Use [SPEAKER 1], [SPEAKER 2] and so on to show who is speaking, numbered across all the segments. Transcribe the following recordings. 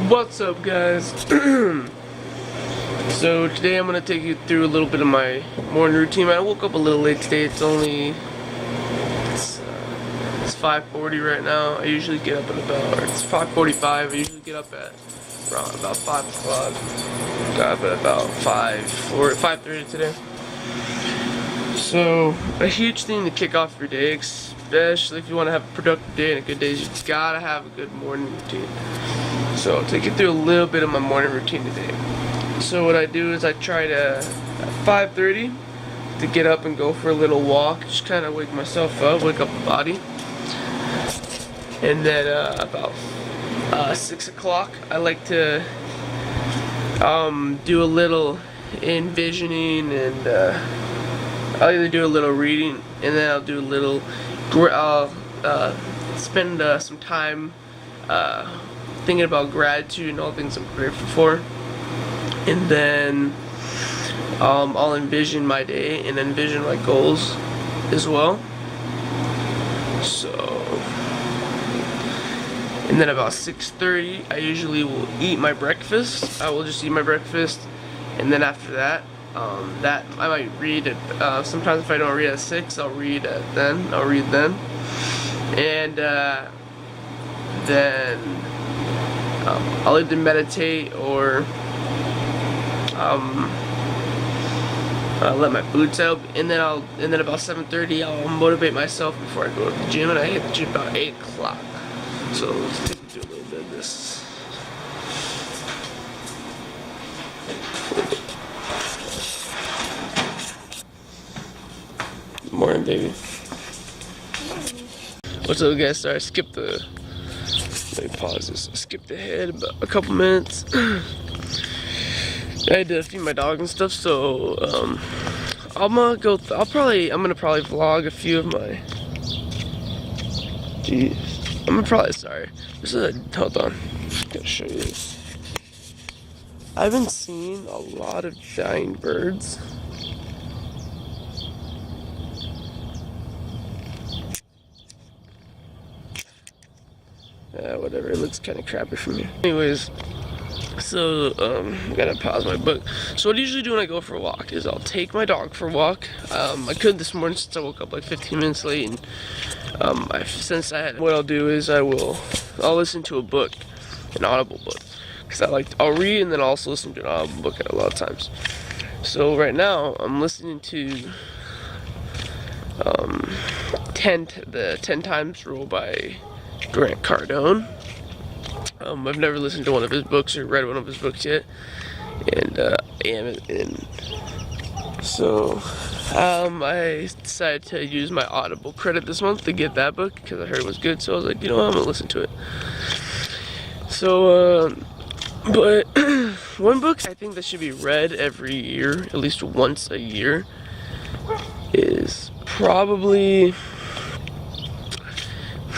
[SPEAKER 1] What's up, guys? So today I'm gonna take you through a little bit of my morning routine. I woke up a little late today. It's 5:40 right now. I usually get up at about, or it's 5:45. I usually get up at around about 5 o'clock. Got up at about 5:30 today. So a huge thing to kick off your day, especially if you want to have a productive day and a good day, is you gotta have a good morning routine. So I'll take you through a little bit of my morning routine today. So what I do is I try to, at 5:30, to get up and go for a little walk, just kind of wake myself up, wake up the body. And then about 6 o'clock, I like to do a little envisioning, and I'll either do a little reading, and then I'll do a little, spend some time thinking about gratitude and all things I'm grateful for. And then I'll envision my day and envision my goals as well. So, and then about 6:30, I usually will eat my breakfast. I will just eat my breakfast, and then after that, that I might read it. Sometimes if I don't read at 6, I'll read then. And then I'll either meditate or let my boots out, and then about 7:30 I'll motivate myself before I go to the gym, and I hit the gym about 8 o'clock. So let's take you through a little bit of this. Good morning, baby. What's up, guys? Sorry, I skipped the. Let me pause this. I skipped ahead about a couple minutes. I had to feed my dog and stuff, so I'm gonna probably vlog a few of my. Jeez, sorry. Hold on. Gotta show you this. I've been seeing a lot of dying birds. Whatever. It looks kind of crappy for me. Anyways. So, I gotta pause my book. So what I usually do when I go for a walk is I'll take my dog for a walk. I couldn't this morning since I woke up like 15 minutes late, and what I'll do is I'll listen to a book, an audible book, because I'll read and then I'll also listen to an audible book at a lot of times. So right now I'm listening to the 10 Times Rule by Grant Cardone. I've never listened to one of his books or read one of his books yet, and so I decided to use my Audible credit this month to get that book because I heard it was good. So I was like, you know what, I'm gonna listen to it. So, but one book I think that should be read every year, at least once a year, is probably.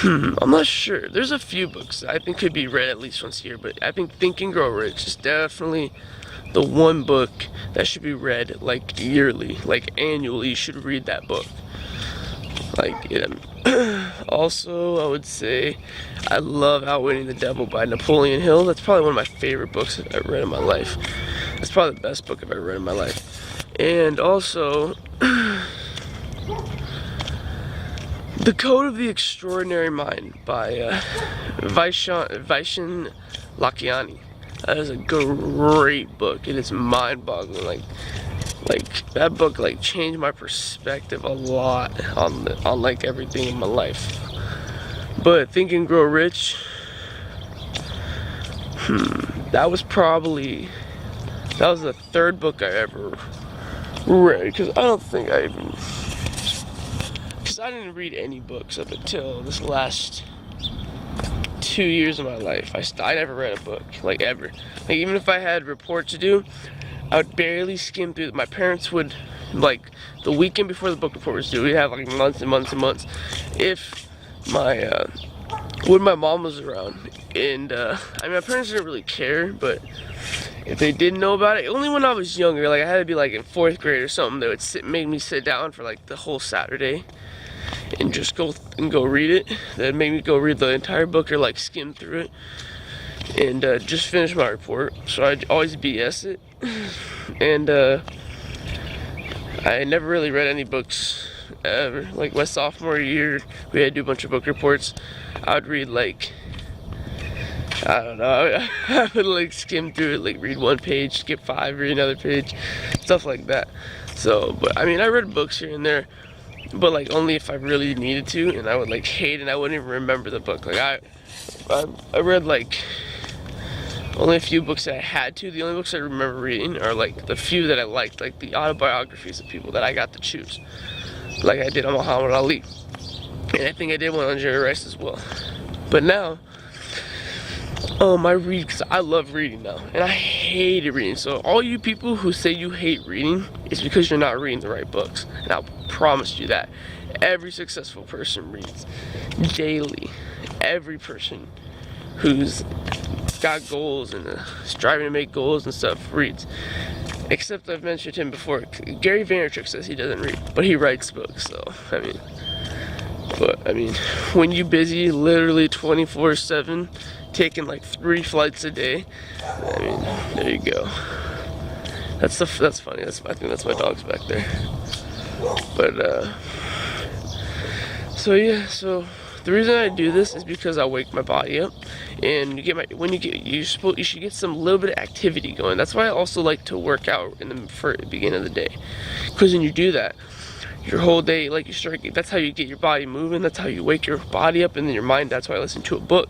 [SPEAKER 1] I'm not sure. There's a few books I think could be read at least once a year, but I think Think and Grow Rich is definitely the one book that should be read like yearly, like annually. You should read that book. Also, I would say I love Outwitting the Devil by Napoleon Hill. That's probably one of my favorite books that I've read in my life. That's probably the best book I've ever read in my life. And also The Code of the Extraordinary Mind by Vishen Lakhiani. That is a great book. It is mind-boggling. Like that book changed my perspective a lot on like everything in my life. But Think and Grow Rich, that was the third book I ever read, because I didn't read any books up until this last 2 years of my life. I never read a book, like ever. Like even if I had reports to do, I would barely skim through. My parents would, like the weekend before the book report was due, we'd have like months and months and months. If when my mom was around, and my parents didn't really care, but if they didn't know about it, only when I was younger, like I had to be like in 4th grade or something, they would make me sit down for like the whole Saturday and just go read it. They'd make me go read the entire book or like skim through it. and just finished my report, so I always BS it. And I never really read any books ever. Like my sophomore year, we had to do a bunch of book reports. I would read like, I don't know, I would like skim through it, like read one page, skip 5, read another page, stuff like that. So, but I mean, I read books here and there, but like only if I really needed to, and I would like hate it and I wouldn't even remember the book. Like I read like only a few books that I had to. The only books I remember reading are like the few that I liked, like the autobiographies of people that I got to choose. Like I did on Muhammad Ali. And I think I did one on Jerry Rice as well. But now, I read because I love reading now. And I hated reading. So all you people who say you hate reading, it's because you're not reading the right books. And I'll promise you that. Every successful person reads daily. Every person who's got goals and striving to make goals and stuff reads. Except I've mentioned him before. Gary Vaynerchuk says he doesn't read, but he writes books. So I mean, when you busy literally 24/7, taking like 3 flights a day, I mean, there you go. That's funny. I think that's my dog's back there. But so yeah, so the reason I do this is because I wake my body up, and you should get some little bit of activity going. That's why I also like to work out in the beginning of the day, because when you do that, your whole day, like that's how you get your body moving. That's how you wake your body up, and then your mind. That's why I listen to a book,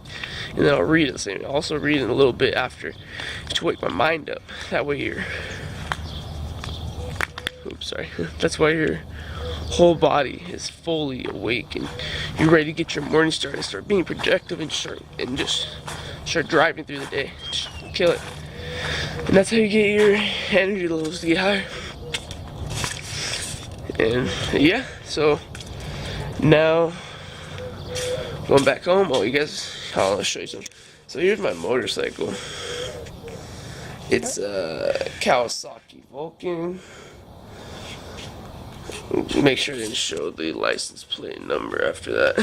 [SPEAKER 1] and then I'll read at the same. I'll also read in a little bit after to wake my mind up. That way that's why your whole body is fully awake and you're ready to get your morning started and start being productive and just start driving through the day. Just kill it. And that's how you get your energy levels to get higher. And yeah, so now going back home. I'll show you something. So here's my motorcycle. It's a Kawasaki Vulcan. Make sure I didn't show the license plate number after that.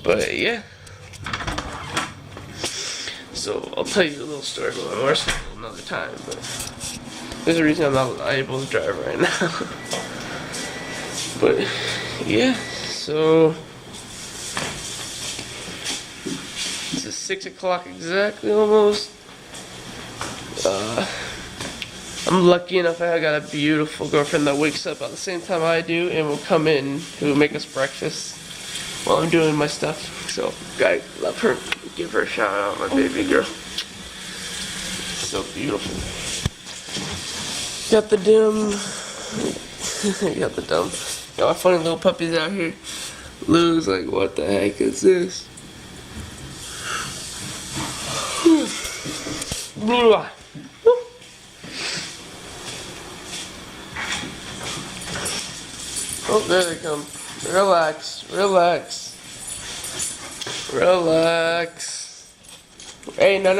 [SPEAKER 1] But yeah. So I'll tell you a little story about my motorcycle another time, but there's a reason I'm not able to drive right now. But yeah, so it's 6 o'clock exactly almost. I'm lucky enough I got a beautiful girlfriend that wakes up at the same time I do and will come in to make us breakfast while I'm doing my stuff. So, I love her. Give her a shout out, my baby girl. So beautiful. Got my funny little puppies out here. Lou's like, what the heck is this? Oh, there they come. Relax. Hey, no.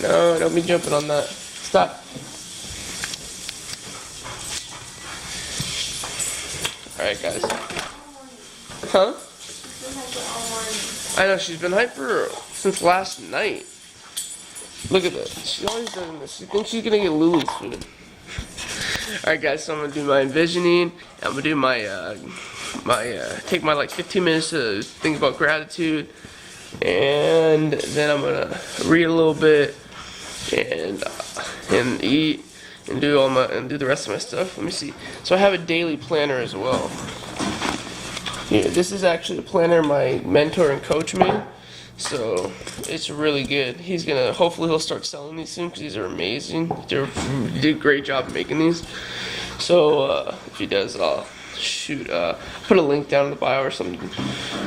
[SPEAKER 1] No, don't be jumping on that. Stop. Alright, guys. Huh? I know, she's been hyper since last night. Look at that. She's always doing this. She thinks she's gonna get Lulu's food. Alright guys, so I'm gonna do my envisioning. I'm gonna do my take my like 15 minutes to think about gratitude, and then I'm gonna read a little bit and eat and do the rest of my stuff. Let me see. So I have a daily planner as well. Yeah, this is actually the planner my mentor and coach made. So it's really good. Hopefully he'll start selling these soon because these are amazing. He did a great job making these. So if he does, I'll put a link down in the bio or something.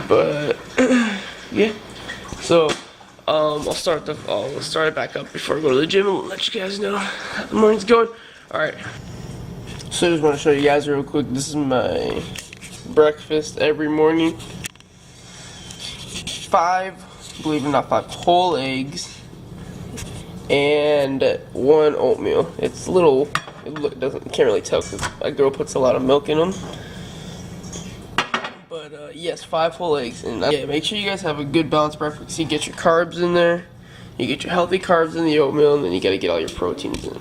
[SPEAKER 1] But yeah. So I'll start it back up before I go to the gym and let you guys know how the morning's going. Alright. So I just want to show you guys real quick. This is my breakfast every morning. 5, believe it or not, 5 whole eggs and 1 oatmeal. It's a little, can't really tell because my girl puts a lot of milk in them. But yes, 5 whole eggs, and yeah, make sure you guys have a good balanced breakfast. You get your carbs in there, you get your healthy carbs in the oatmeal, and then you gotta get all your proteins in.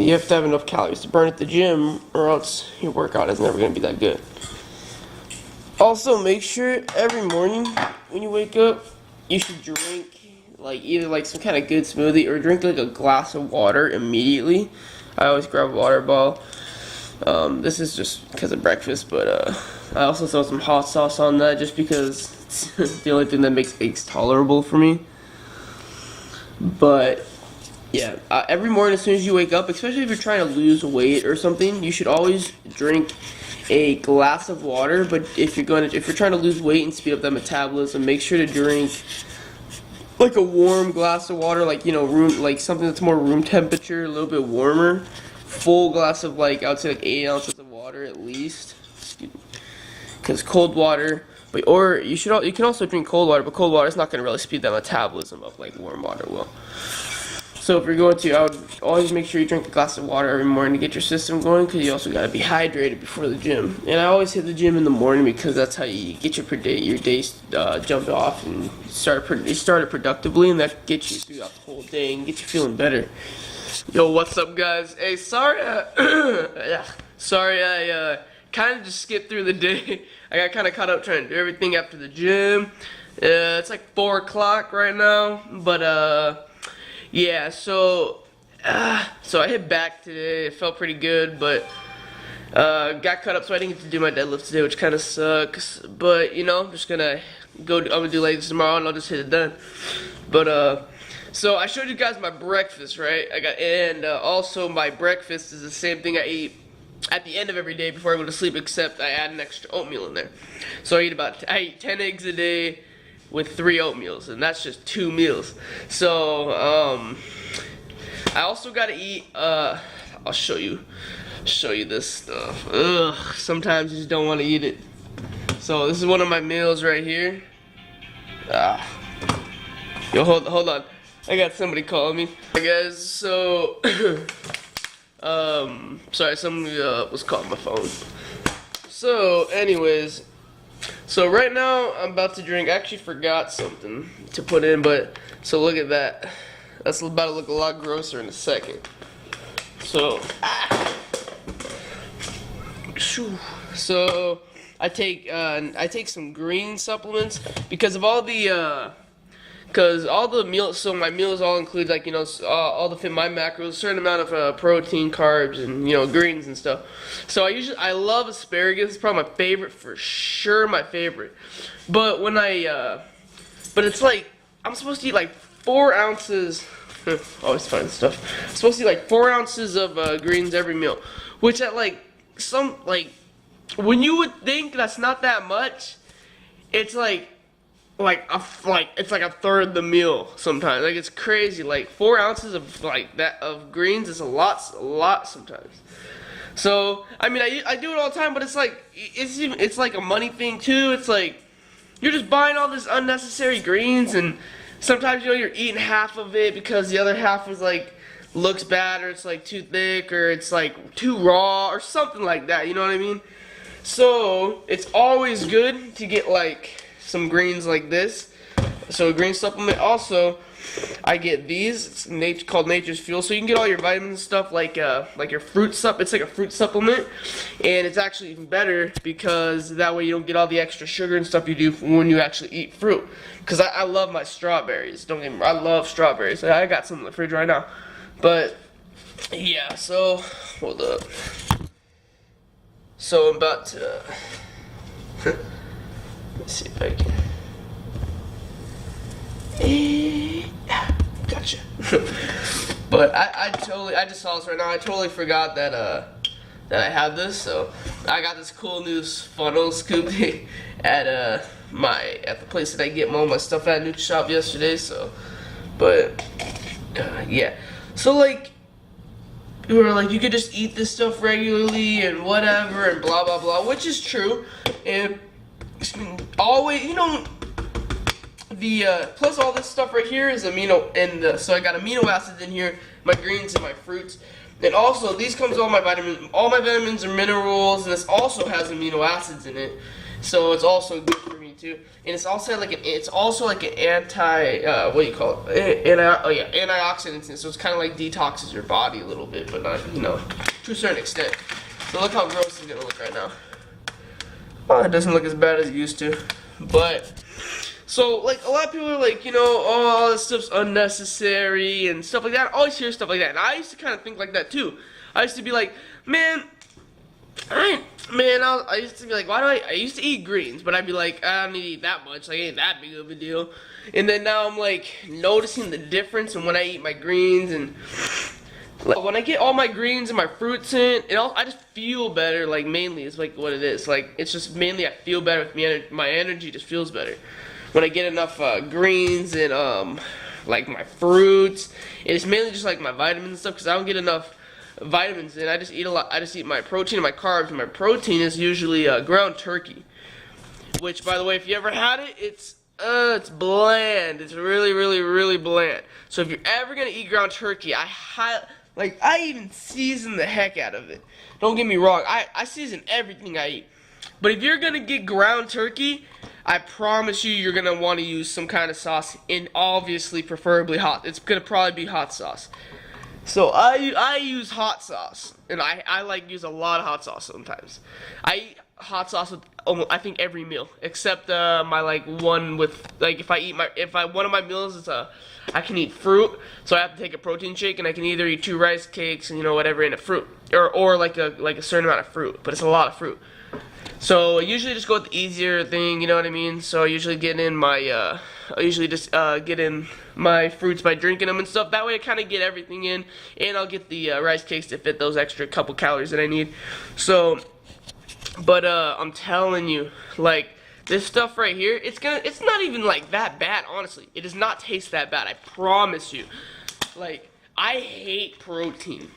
[SPEAKER 1] You have to have enough calories to burn at the gym, or else your workout is never gonna be that good. Also, make sure every morning when you wake up, you should drink like either like some kind of good smoothie or drink like a glass of water immediately. I always grab a water bottle. This is just because of breakfast, but I also throw some hot sauce on that just because it's the only thing that makes eggs tolerable for me. But yeah, every morning as soon as you wake up, especially if you're trying to lose weight or something, you should always drink a glass of water. But if you're trying to lose weight and speed up that metabolism, make sure to drink like a warm glass of water, like like something that's more room temperature, a little bit warmer. Full glass of like I would say like 8 ounces of water at least, because cold water. Or you can also drink cold water, but cold water is not going to really speed that metabolism up like warm water will. So if you're going to, I would always make sure you drink a glass of water every morning to get your system going, because you also got to be hydrated before the gym. And I always hit the gym in the morning because that's how you get your day jumped off and start it productively, and that gets you throughout the whole day and get you feeling better. Yo, what's up, guys? Hey, sorry I kind of just skipped through the day. I got kind of caught up trying to do everything after the gym. It's like 4 o'clock right now, but yeah, so I hit back today. It felt pretty good, but got caught up, so I didn't get to do my deadlift today, which kind of sucks. But I'm just gonna I'm gonna do legs tomorrow, and I'll just hit it done. But so I showed you guys my breakfast, right? Also my breakfast is the same thing I eat at the end of every day before I go to sleep, except I add an extra oatmeal in there. So I eat 10 eggs a day with 3 oatmeals, and that's just 2 meals. So I also gotta eat. I'll show you this stuff. Ugh, sometimes you just don't want to eat it. So this is one of my meals right here. Yo, hold on. I got somebody calling me. Hey guys, so sorry, somebody was calling my phone. So anyways, so right now I'm about to drink. I actually forgot something to put in, but so look at that. That's about to look a lot grosser in a second. So I take some green supplements because of all the meals. So my meals all include like all the my macros, a certain amount of protein, carbs, and greens and stuff. So I love asparagus. It's probably my favorite for sure, my favorite. But when but it's like I'm supposed to eat like 4 ounces. Always find stuff. I'm supposed to eat like 4 ounces of greens every meal, which at when you would think that's not that much, it's like it's like a third the meal sometimes. Like it's crazy. Like 4 ounces of greens is a lot sometimes. So I mean I do it all the time, but it's like a money thing too. It's like you're just buying all this unnecessary greens, and sometimes you're eating half of it because the other half is like looks bad, or it's like too thick, or it's like too raw, or something like that. You know what I mean? So it's always good to get like some greens like this. So a green supplement. Also, I get these. It's called Nature's Fuel. So you can get all your vitamins and stuff like your fruit sup. It's like a fruit supplement, and it's actually even better because that way you don't get all the extra sugar and stuff you do when you actually eat fruit. Because I love my strawberries. Don't get me wrong, I love strawberries. I got some in the fridge right now. But yeah, so hold up. So I'm about to let's see if I can. Gotcha. But I just saw this right now. I totally forgot that I have this. So I got this cool new funnel scoop at the place that I get all my stuff at Nuke Shop yesterday. So, but yeah. So like, you were like, you could just eat this stuff regularly and whatever and blah blah blah, which is true. And always, the plus all this stuff right here is so I got amino acids in here, my greens and my fruits, and also these comes all my vitamins and minerals, and this also has amino acids in it. So it's also good for me too, and it's also like an anti what do you call it? Antioxidant. So it's kind of like detoxes your body a little bit, but not to a certain extent. So look how gross it's gonna look right now. Oh, it doesn't look as bad as it used to, but so like a lot of people are like, oh, this stuff's unnecessary and stuff like that. I always hear stuff like that, and I used to kind of think like that too. I used to be like, man. I used to be like, why do I used to eat greens, but I'd be like, I don't need to eat that much, like, ain't that big of a deal. And then now I'm like noticing the difference in when I eat my greens, and like, when I get all my greens and my fruits in, I just feel better. Like mainly, it's like what it is. Like it's just mainly I feel better with me. My energy just feels better when I get enough greens and like my fruits. It's mainly just like my vitamins and stuff because I don't get enough vitamins, and I just eat a lot. I just eat my protein and my carbs, and my protein is usually ground turkey, which, by the way, if you ever had it, it's bland. It's really, really, really bland. So if you're ever gonna eat ground turkey, I even season the heck out of it. Don't get me wrong, I season everything I eat. But if you're gonna get ground turkey, I promise you're gonna want to use some kind of sauce, and obviously, preferably hot. It's gonna probably be hot sauce. So I use hot sauce, and I like use a lot of hot sauce sometimes. I eat hot sauce with almost, I think, every meal except my one with like one of my meals is I can eat fruit, so I have to take a protein shake, and I can either eat 2 rice cakes and whatever in a fruit or like a certain amount of fruit, but it's a lot of fruit. So I usually just go with the easier thing, you know what I mean? So I usually get in my get in my fruits by drinking them and stuff. That way I kind of get everything in, and I'll get the rice cakes to fit those extra couple calories that I need. So, but I'm telling you, like this stuff right here, it's not even like that bad, honestly. It does not taste that bad, I promise you. Like, I hate protein.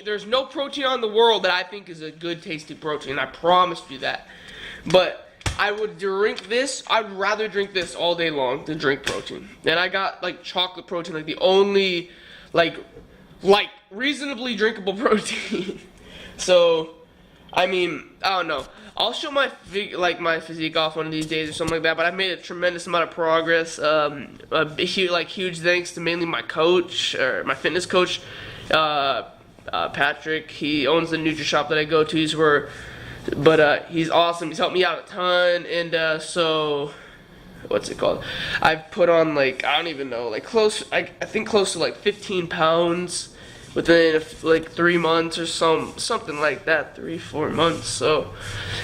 [SPEAKER 1] There's no protein on the world that I think is a good tasting protein. I promise you that. But I would drink this. I'd rather drink this all day long than drink protein. And I got like chocolate protein, like the only like reasonably drinkable protein. So, I mean, I don't know. I'll show my physique off one of these days or something like that. But I've made a tremendous amount of progress. Huge thanks to mainly my coach, or my fitness coach. Patrick, he owns the Nutri Shop that I go to. He's awesome. He's helped me out a ton, and so what's it called? I've put on like I don't even know, like I think close to like 15 pounds within like 3 months or something like that, 3-4 months. So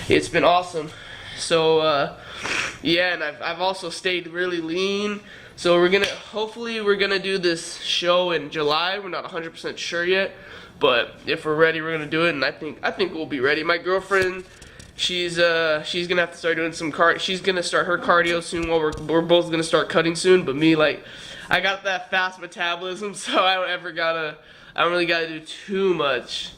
[SPEAKER 1] it's been awesome. So yeah, and I've also stayed really lean. So hopefully we're gonna do this show in July. We're not 100% sure yet, but if we're ready, we're gonna do it, and I think we'll be ready. My girlfriend, she's gonna have to start doing some she's gonna start her cardio soon. While we're both gonna start cutting soon. But me, like, I got that fast metabolism, so I don't really gotta do too much.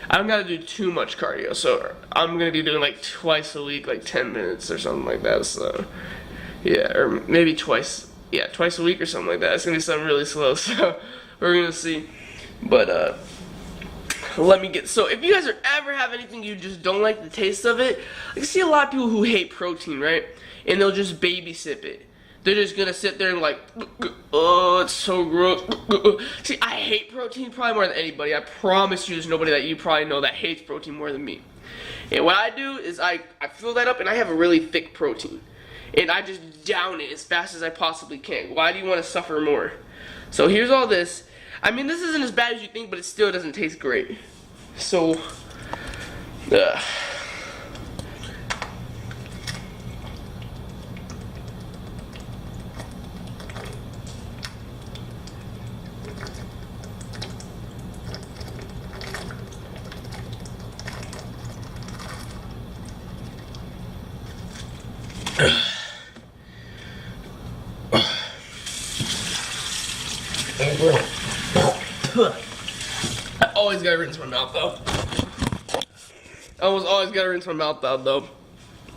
[SPEAKER 1] I don't gotta do too much cardio, so I'm gonna be doing like twice a week, like 10 minutes or something like that. So yeah, or maybe twice a week or something like that. It's gonna be something really slow, so we're gonna see. But so if you guys ever have anything you just don't like the taste of it, I see a lot of people who hate protein, right? And they'll just babysip it. They're just gonna sit there and like, oh, it's so gross. See, I hate protein probably more than anybody. I promise you there's nobody that you probably know that hates protein more than me. And what I do is I fill that up, and I have a really thick protein. And I just down it as fast as I possibly can. Why do you want to suffer more? So here's all this. I mean, this isn't as bad as you think, but it still doesn't taste great. So, I always gotta rinse my mouth out. I always gotta rinse my mouth out though,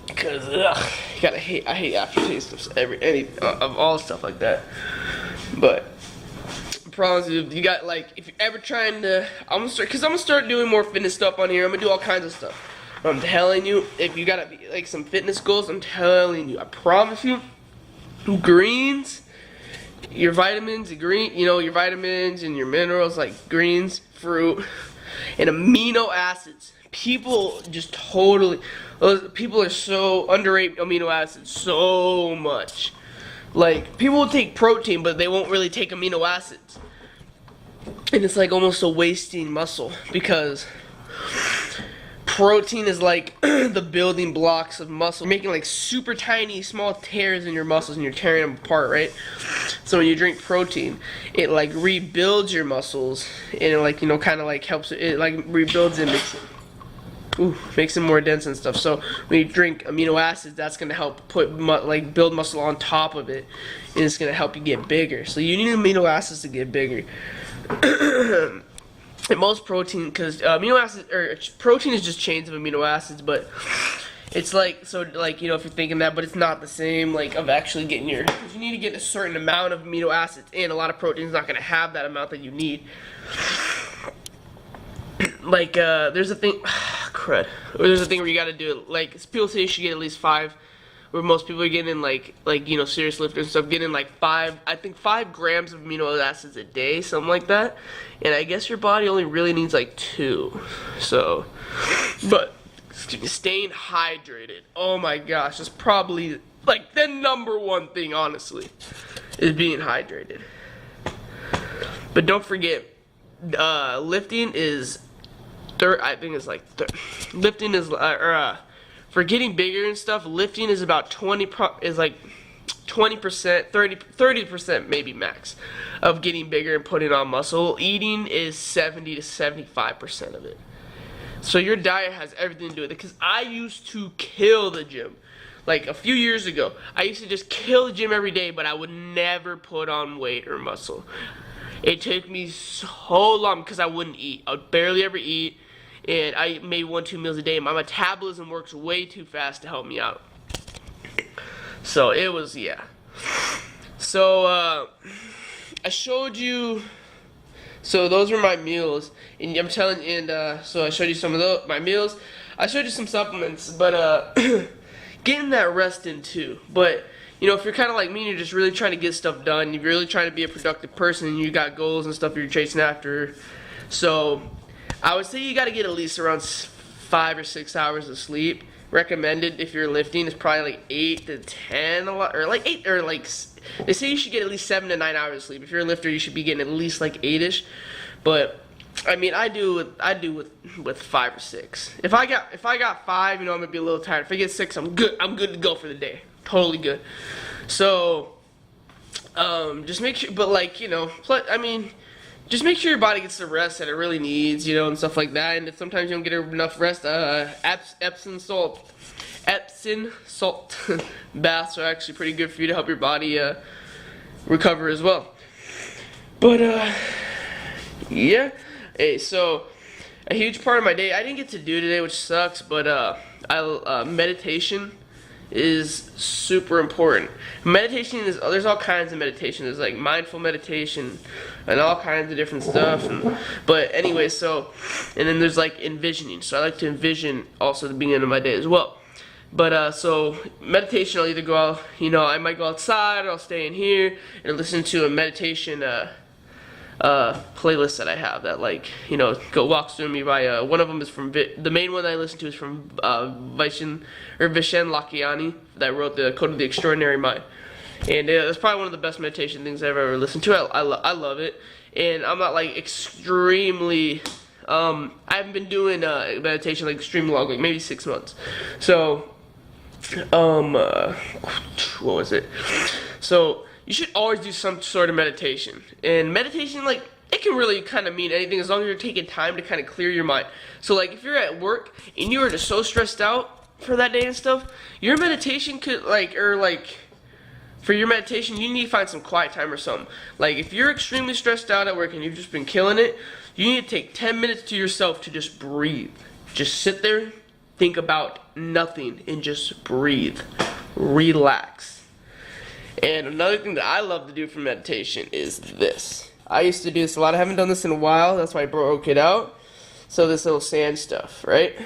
[SPEAKER 1] because I hate aftertaste of all stuff like that. But I promise you got like, if you're ever trying to, I'm gonna start doing more fitness stuff on here. I'm gonna do all kinds of stuff. I'm telling you, if you got like some fitness goals, I'm telling you, I promise you, greens, your vitamins, your vitamins and your minerals like greens, fruit, and amino acids. People just totally, people are so underrate amino acids so much. Like, people will take protein, but they won't really take amino acids. And it's like almost a wasting muscle, because protein is like the building blocks of muscle. You're making like super tiny, small tears in your muscles, and you're tearing them apart, right? So when you drink protein, it like rebuilds your muscles, and it like, kind of like helps it like rebuilds it, makes it more dense and stuff. So when you drink amino acids, that's gonna help build muscle on top of it, and it's gonna help you get bigger. So you need amino acids to get bigger. And most protein, because amino acids or protein is just chains of amino acids, but it's like, so like, if you're thinking that, but it's not the same like of actually getting you need to get a certain amount of amino acids, and a lot of protein is not going to have that amount that you need. Like there's a thing, there's a thing where you got to do it, like people say you should get at least 5, where most people are getting like serious lifters and stuff, getting like 5 grams of amino acids a day, something like that. And I guess your body only really needs like 2. So, but staying hydrated, oh my gosh, that's probably like the #1 thing, honestly, is being hydrated. But don't forget, lifting is lifting is for getting bigger and stuff, lifting is about 20%, 30% maybe max of getting bigger and putting on muscle. Eating is 70 to 75% of it. So your diet has everything to do with it, because I used to kill the gym. Like a few years ago, I used to just kill the gym every day, but I would never put on weight or muscle. It took me so long because I wouldn't eat. I would barely ever eat, and I made 1-2 meals a day. My metabolism works way too fast to help me out. So it was, yeah. So I showed you. So those were my meals, and I'm telling. And so I showed you some of my meals. I showed you some supplements, but getting that rest in too. But if you're kind of like me and you're just really trying to get stuff done, you're really trying to be a productive person, and you got goals and stuff you're chasing after, so I would say you got to get at least around 5 or 6 hours of sleep. Recommended if you're lifting is probably like 8 to 10, or like 8, or like they say you should get at least 7 to 9 hours of sleep. If you're a lifter, you should be getting at least like 8ish. But I mean, I do with 5 or 6. If I got 5, I'm gonna be a little tired. If I get 6, I'm good. I'm good to go for the day. Totally good. So just make sure, but like just make sure your body gets the rest that it really needs, and stuff like that. And if sometimes you don't get enough rest, Epsom salt baths are actually pretty good for you to help your body recover as well. But yeah. Hey, so a huge part of my day I didn't get to do today, which sucks. But meditation is super important. Meditation is, there's all kinds of meditation. There's like mindful meditation and all kinds of different stuff. But anyway, and then there's like envisioning. So I like to envision also at the beginning of my day as well. But so meditation, I'll either go out, I might go outside, or I'll stay in here and listen to a meditation playlist that I have that walks through me by one of them is from the main one that I listen to is from Vishen Lakhiani, that wrote the Code of the Extraordinary Mind, and it's probably one of the best meditation things I've ever listened to. I love it, and I'm not like extremely I haven't been doing meditation like extremely long, like maybe 6 months. So what was it? So you should always do some sort of meditation. And meditation, it can really kind of mean anything as long as you're taking time to kind of clear your mind. So, if you're at work and you are just so stressed out for that day and stuff, your meditation could, for your meditation, you need to find some quiet time or something. Like, if you're extremely stressed out at work and you've just been killing it, you need to take 10 minutes to yourself to just breathe. Just sit there, think about nothing, and just breathe. Relax. And another thing that I love to do for meditation is this. I used to do this a lot. I haven't done this in a while. That's why I broke it out. So this little sand stuff, right?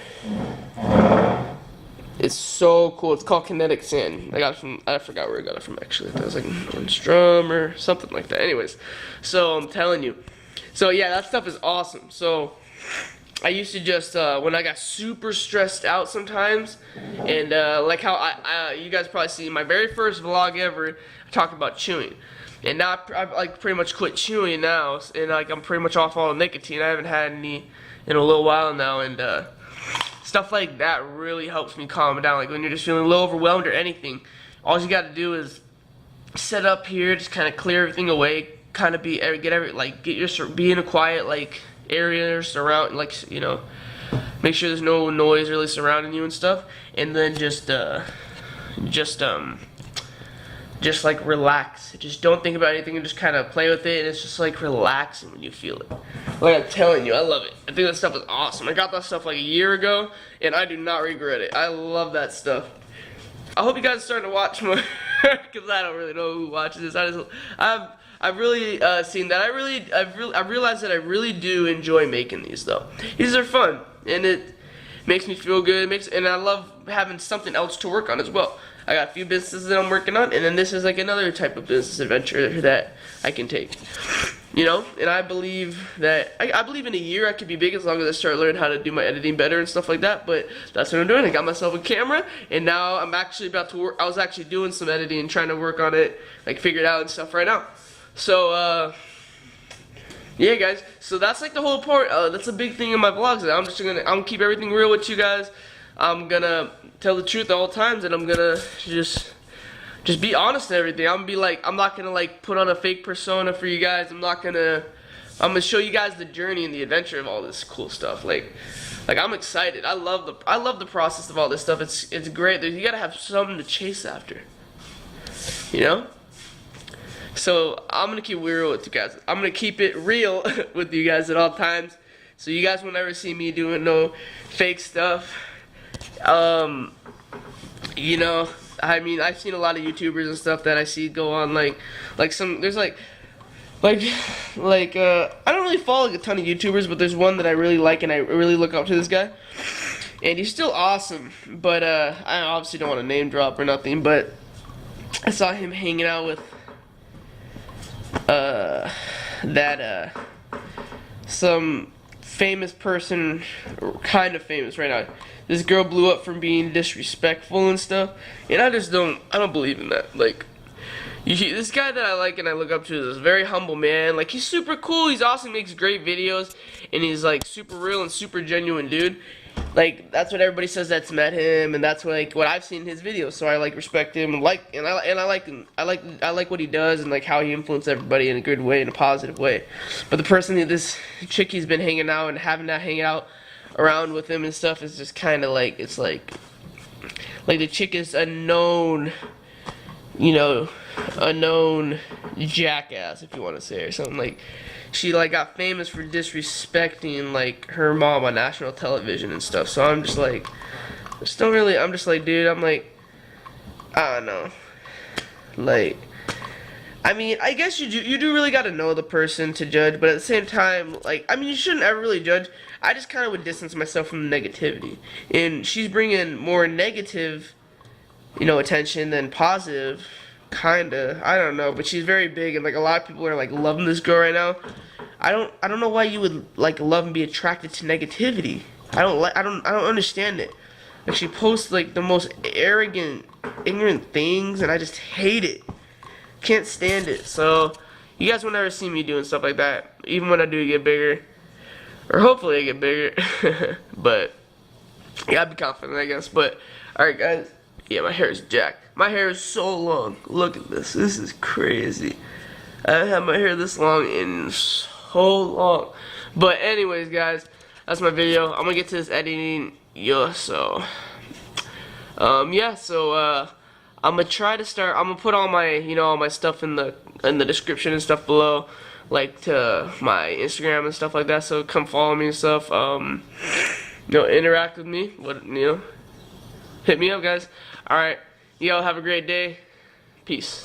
[SPEAKER 1] It's so cool. It's called kinetic sand. I got it from, I forgot where I got it from actually. I thought it was like Orange Drum or something like that. Anyways, so I'm telling you. So yeah, that stuff is awesome. So I used to just, when I got super stressed out sometimes, and like how you guys probably see my very first vlog ever, I talked about chewing. And now I've like pretty much quit chewing now, and like I'm pretty much off all the nicotine. I haven't had any in a little while now, and stuff like that really helps me calm down. Like when you're just feeling a little overwhelmed or anything, all you got to do is set up here, just kind of clear everything away, kind of be be in a quiet like area or surround, like, you know, make sure there's no noise really surrounding you and stuff, and then just like relax. Just don't think about anything and just kind of play with it, and it's just like relaxing when you feel it. Like I'm telling you, I love it. I think that stuff is awesome. I got that stuff like a year ago, and I do not regret it. I love that stuff. I hope you guys are starting to watch more, because I don't really know who watches this. I've really seen that. I realized that I really do enjoy making these though. These are fun, and it makes me feel good. And I love having something else to work on as well. I got a few businesses that I'm working on, and then this is like another type of business adventure that I can take. You know, and I believe that I believe in a year I could be big as long as I start learning how to do my editing better and stuff like that. But that's what I'm doing. I got myself a camera, and now I'm actually about to work. I was actually doing some editing and trying to work on it, like figure it out and stuff right now. So yeah, guys. So that's like the whole part. That's a big thing in my vlogs. I'm gonna keep everything real with you guys. I'm gonna tell the truth at all times, and I'm gonna just be honest and everything. I'm not gonna like put on a fake persona for you guys. I'm gonna show you guys the journey and the adventure of all this cool stuff. Like I'm excited. I love the process of all this stuff. It's great. You gotta have something to chase after. You know? So I'm gonna keep real with you guys. I'm gonna keep it real with you guys at all times. So you guys will never see me doing no fake stuff. You know, I mean, I've seen a lot of YouTubers and stuff that I see go on I don't really follow a ton of YouTubers, but there's one that I really like, and I really look up to this guy. And he's still awesome, but I obviously don't want to name drop or nothing, but I saw him hanging out with some famous person, kind of famous right now. This girl blew up from being disrespectful and stuff, and I don't believe in that. Like, this guy that I like and I look up to is a very humble man. Like, he's super cool, he's awesome, makes great videos, and he's like super real and super genuine dude. Like, that's what everybody says that's met him, and that's what I've seen in his videos. So I like respect him and I like him. I like what he does and like how he influences everybody in a good way, in a positive way. But the person that this chick he's been hanging out and having that hang out around with him and stuff is just kind of like, it's like the chick is a known, you know, a known jackass, if you want to say, or something. Like, she like got famous for disrespecting like her mom on national television and stuff. So I'm just like, I'm just like, dude, I'm like, I don't know. Like, I mean, I guess you do really got to know the person to judge, but at the same time, like, I mean, you shouldn't ever really judge. I just kind of would distance myself from the negativity, and she's bringing more negative, you know, attention than positive. Kinda, I don't know, but she's very big, and like a lot of people are like loving this girl right now. I don't know why you would like love and be attracted to negativity. I don't understand it. Like, she posts like the most arrogant, ignorant things, and I just hate it. Can't stand it. So you guys will never see me doing stuff like that, even when I do get bigger, or hopefully I get bigger. But yeah, I'd be confident, I guess. But alright, guys. Yeah, my hair is jacked. My hair is so long. Look at this. This is crazy. I haven't had my hair this long in so long. But anyways, guys, that's my video. I'm gonna get to this editing. So yeah, so I'm gonna try to start. I'm gonna put all my, you know, all my stuff in the description and stuff below, like to my Instagram and stuff like that. So come follow me and stuff. You know, interact with me. What, you know, hit me up, guys. All right. Yo, have a great day. Peace.